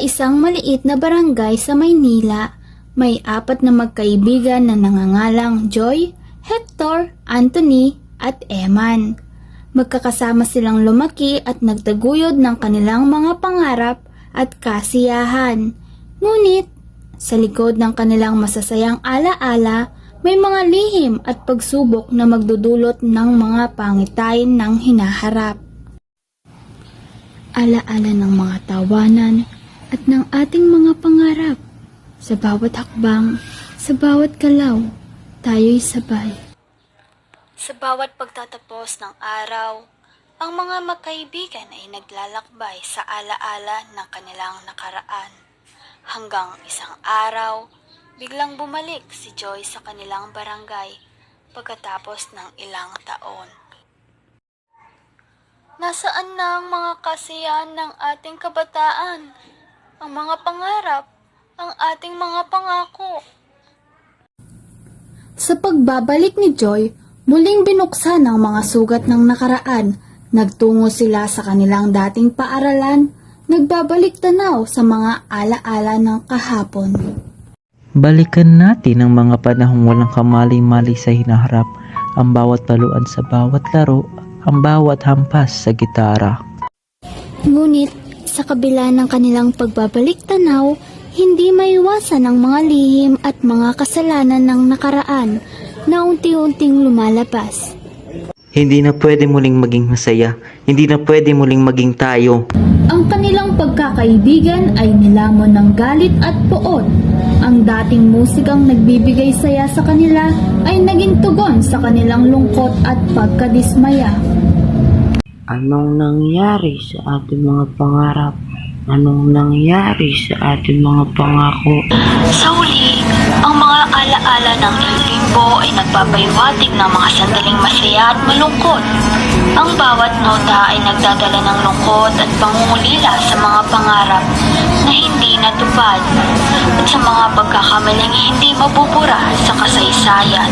isang maliit na barangay sa Maynila, may 4 na magkaibigan na nangangalang Joy, Hector, Anthony at Eman. Magkakasama silang lumaki at nagtaguyod ng kanilang mga pangarap at kasiyahan. Ngunit, sa likod ng kanilang masasayang alaala, may mga lihim at pagsubok na magdudulot ng mga pangitain ng hinaharap. Alaala ng mga tawanan at ng ating mga pangarap. Sa bawat hakbang, sa bawat galaw, tayo'y sabay. Sa bawat pagtatapos ng araw, ang mga magkaibigan ay naglalakbay sa alaala ng kanilang nakaraan. Hanggang isang araw, biglang bumalik si Joy sa kanilang barangay pagkatapos ng ilang taon. Nasaan na ang mga kasiyahan ng ating kabataan? Ang mga pangarap, ang ating mga pangako. Sa pagbabalik ni Joy, muling binuksan ang mga sugat ng nakaraan. Nagtungo sila sa kanilang dating paaralan, nagbabalik tanaw sa mga alaala ng kahapon. Balikan natin ang mga panahong walang kamali-mali sa hinaharap, ang bawat paluan sa bawat laro, ang bawat hampas sa gitara. Ngunit, sa kabila ng kanilang pagbabalik tanaw, hindi maiwasan ang mga lihim at mga kasalanan ng nakaraan na unti-unting lumalabas. Hindi na pwede muling maging masaya, hindi na pwede muling maging tayo. Ang kanilang pagkakaibigan ay nilamon ng galit at poot. Ang dating musikang nagbibigay saya sa kanila ay naging tugon sa kanilang lungkot at pagkadismaya. Anong nangyari sa ating mga pangarap? Anong nangyari sa ating mga pangako? Sa huli, ang mga alaala ng El Limbo ay nagpapahiwatig ng mga sandaling masaya at malungkot. Ang bawat nota ay nagdadala ng lungkot at pangungulila sa mga pangarap na hindi natupad at sa mga pagkakamaling hindi mabubura sa kasaysayan.